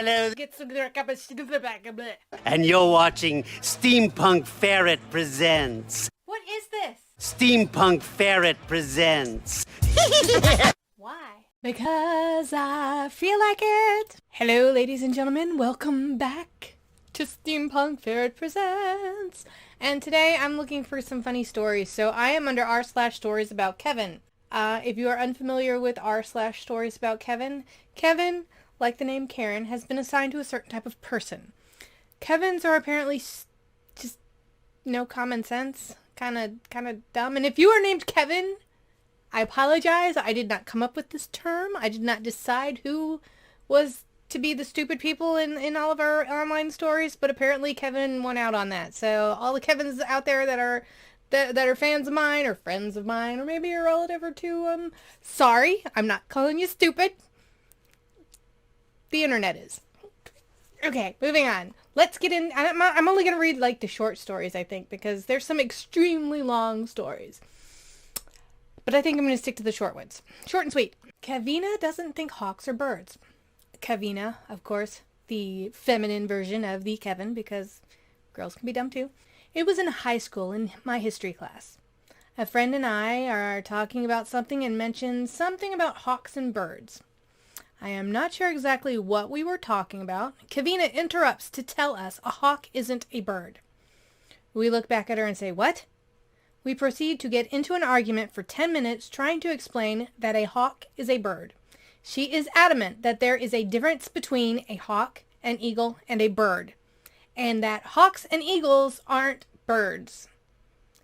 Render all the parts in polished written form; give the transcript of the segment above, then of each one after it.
hello. And you're watching SteampunkFerretPresents. What is this? SteampunkFerretPresents. Why? Because I feel like it. Hello, ladies and gentlemen. Welcome back to Steampunk Ferret Presents. And today I'm looking for some funny stories. So I am under r/StoriesAboutKevin. If you are unfamiliar with r/StoriesAboutKevin, Kevin, like the name Karen, has been assigned to a certain type of person. Kevins are apparently just no common sense, kind of dumb. And if you are named Kevin, I apologize. I did not come up with this term. I did not decide who was to be the stupid people in all of our online stories, but apparently Kevin won out on that. So all the Kevins out there that are fans of mine or friends of mine or maybe a relative or two, sorry, I'm not calling you stupid. The internet is. Okay, moving on. Let's get in. I'm only going to read like the short stories, I think, because there's some extremely long stories. But I think I'm going to stick to the short ones. Short and sweet. Kevina doesn't think hawks are birds. Kevina, of course, the feminine version of the Kevin, because girls can be dumb too. It was in high school in my history class. A friend and I are talking about something and mentioned something about hawks and birds. I am not sure exactly what we were talking about. Kevina interrupts to tell us a hawk isn't a bird. We look back at her and say, "What?" We proceed to get into an argument for 10 minutes trying to explain that a hawk is a bird. She is adamant that there is a difference between a hawk, an eagle, and a bird, and that hawks and eagles aren't birds.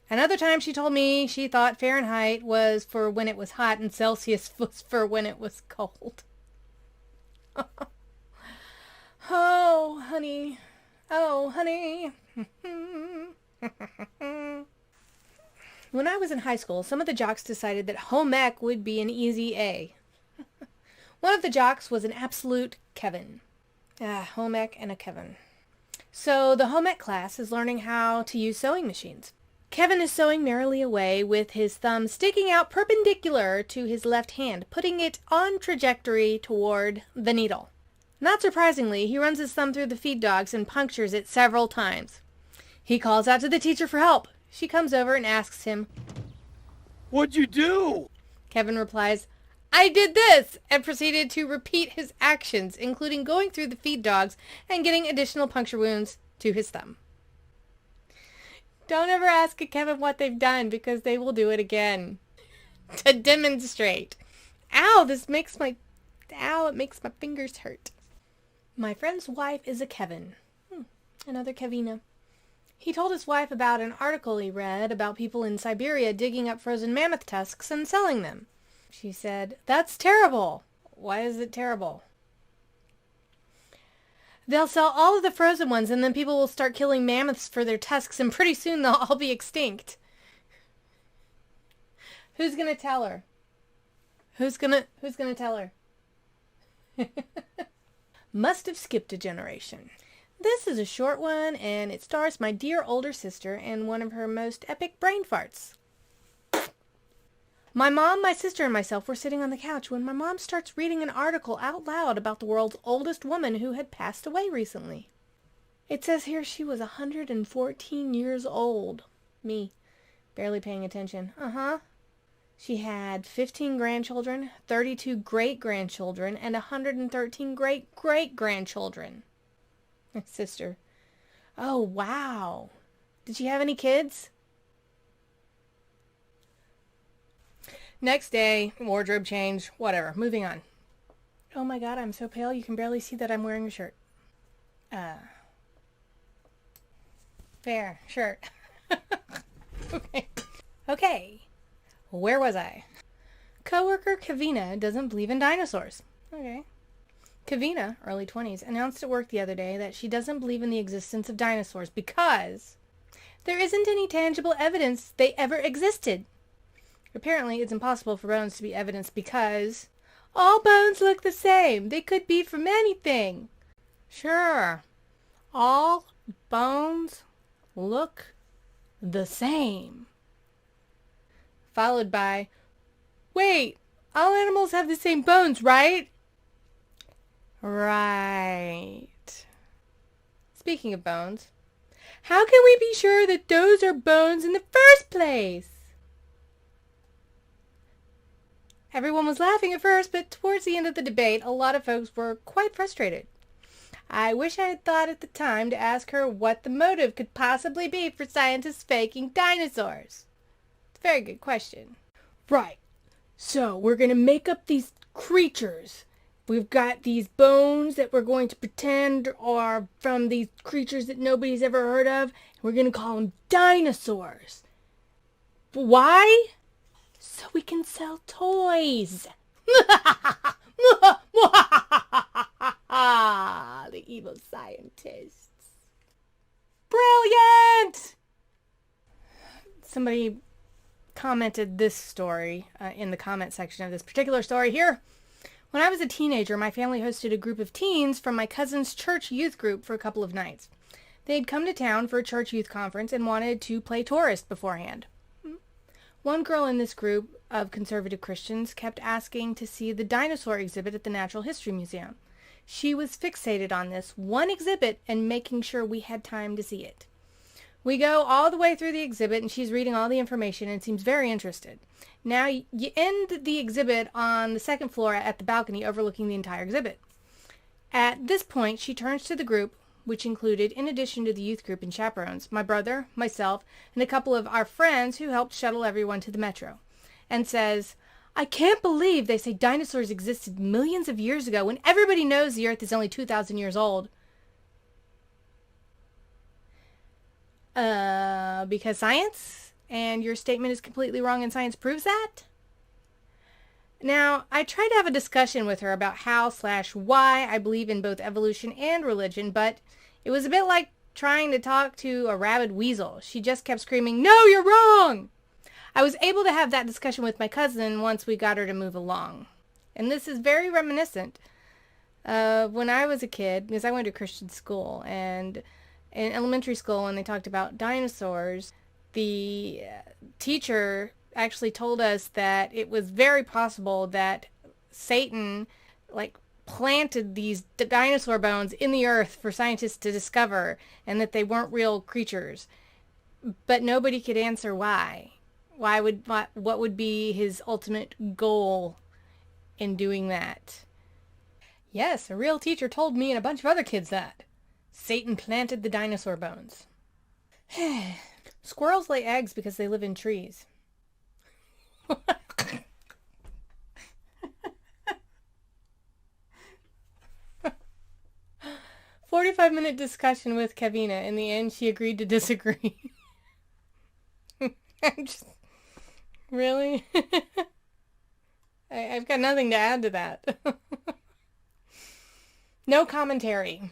Another time she told me she thought Fahrenheit was for when it was hot and Celsius was for when it was cold. Oh, honey. Oh, honey. When I was in high school, some of the jocks decided that home ec would be an easy A. One of the jocks was an absolute Kevin. Home ec and a Kevin. So the home ec class is learning how to use sewing machines. Kevin is sewing merrily away with his thumb sticking out perpendicular to his left hand, putting it on trajectory toward the needle. Not surprisingly, he runs his thumb through the feed dogs and punctures it several times. He calls out to the teacher for help. She comes over and asks him, "What'd you do?" Kevin replies, "I did this," and proceeded to repeat his actions, including going through the feed dogs and getting additional puncture wounds to his thumb. Don't ever ask a Kevin what they've done, because they will do it again. To demonstrate. Ow, it makes my fingers hurt. My friend's wife is a Kevin. Another Kevina. He told his wife about an article he read about people in Siberia digging up frozen mammoth tusks and selling them. She said, "That's terrible." "Why is it terrible?" "They'll sell all of the frozen ones and then people will start killing mammoths for their tusks and pretty soon they'll all be extinct." Who's gonna tell her? Who's gonna tell her? Must have skipped a generation. This is a short one and it stars my dear older sister and one of her most epic brain farts. My mom, my sister, and myself were sitting on the couch when my mom starts reading an article out loud about the world's oldest woman who had passed away recently. It says here she was 114 years old. Me, barely paying attention. She had 15 grandchildren, 32 great-grandchildren, and 113 great-great-grandchildren. My sister. Oh, wow. Did she have any kids? Next day, wardrobe change, whatever. Moving on. Oh my god, I'm so pale you can barely see that I'm wearing a shirt. Fair shirt. Okay. Where was I? Coworker Kevina doesn't believe in dinosaurs. Okay. Kevina, early 20s, announced at work the other day that she doesn't believe in the existence of dinosaurs because there isn't any tangible evidence they ever existed. Apparently, it's impossible for bones to be evidence because all bones look the same. They could be from anything. Sure, all bones look the same. Followed by, wait, all animals have the same bones, right? Right. speaking of bones, how can we be sure that those are bones in the first place? Everyone was laughing at first, but towards the end of the debate, a lot of folks were quite frustrated. I wish I had thought at the time to ask her what the motive could possibly be for scientists faking dinosaurs. It's a very good question. Right. So we're going to make up these creatures. We've got these bones that we're going to pretend are from these creatures that nobody's ever heard of. We're going to call them dinosaurs. Why? So we can sell toys. The evil scientists. Brilliant! Somebody commented this story in the comment section of this particular story here. When I was a teenager, my family hosted a group of teens from my cousin's church youth group for a couple of nights. They had come to town for a church youth conference and wanted to play tourist beforehand. One girl in this group of conservative Christians kept asking to see the dinosaur exhibit at the Natural History Museum. She was fixated on this one exhibit and making sure we had time to see it. We go all the way through the exhibit and she's reading all the information and seems very interested. Now you end the exhibit on the second floor at the balcony overlooking the entire exhibit. At this point, she turns to the group, which included, in addition to the youth group and chaperones, my brother, myself, and a couple of our friends who helped shuttle everyone to the metro, and says, "I can't believe they say dinosaurs existed millions of years ago when everybody knows the Earth is only 2,000 years old." Because science? And your statement is completely wrong and science proves that? Now, I tried to have a discussion with her about how/why I believe in both evolution and religion, but it was a bit like trying to talk to a rabid weasel. She just kept screaming, "No, you're wrong!" I was able to have that discussion with my cousin once we got her to move along. And this is very reminiscent of when I was a kid, because I went to Christian school, and in elementary school when they talked about dinosaurs, the teacher actually told us that it was very possible that Satan planted these dinosaur bones in the earth for scientists to discover, and that they weren't real creatures. But nobody could answer why. What would be his ultimate goal in doing that? Yes, a real teacher told me and a bunch of other kids that. Satan planted the dinosaur bones. Squirrels lay eggs because they live in trees. 45-minute discussion with Kevina. In the end, she agreed to disagree. Really? I've got nothing to add to that. No commentary.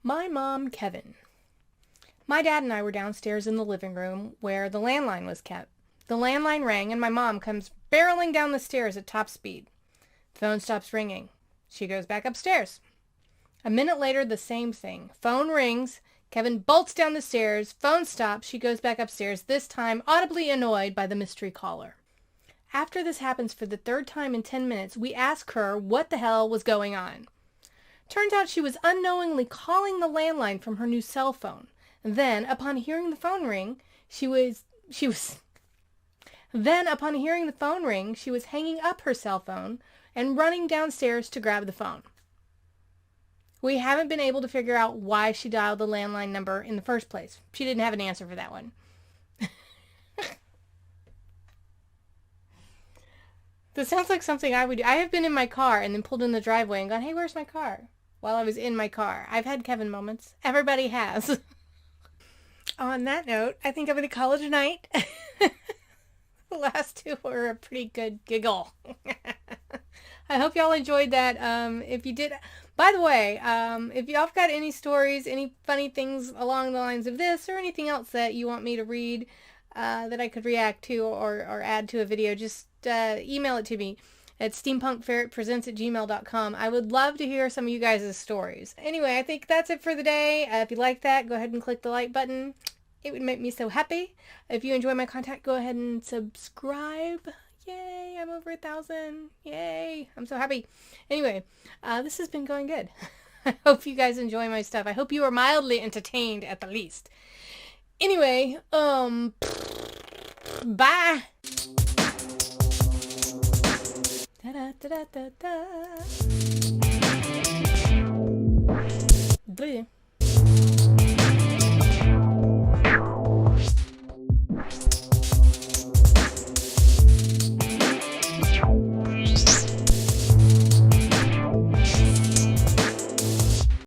My mom, Kevin. My dad and I were downstairs in the living room where the landline was kept. The landline rang and my mom comes barreling down the stairs at top speed. The phone stops ringing. She goes back upstairs. A minute later, the same thing. Phone rings. Kevin bolts down the stairs. Phone stops. She goes back upstairs, this time audibly annoyed by the mystery caller. After this happens for the third time in 10 minutes, we ask her what the hell was going on. Turns out she was unknowingly calling the landline from her new cell phone. Then, upon hearing the phone ring, she was hanging up her cell phone and running downstairs to grab the phone. We haven't been able to figure out why she dialed the landline number in the first place. She didn't have an answer for that one. This sounds like something I would do. I have been in my car and then pulled in the driveway and gone, "Hey, where's my car?" while I was in my car. I've had Kevin moments. Everybody has. On that note, I think I'm going to call it a night. The last two were a pretty good giggle. I hope y'all enjoyed that. If you did, by the way, if y'all got any stories, any funny things along the lines of this or anything else that you want me to read that I could react to or add to a video, just email it to me at SteampunkFerretPresents@gmail.com. I would love to hear some of you guys' stories. Anyway, I think that's it for the day. If you like that, go ahead and click the like button. It would make me so happy. If you enjoy my content, go ahead and subscribe. Yay, I'm over 1,000. Yay, I'm so happy. Anyway, this has been going good. I hope you guys enjoy my stuff. I hope you are mildly entertained at the least. Anyway, bye. Da da da da da da.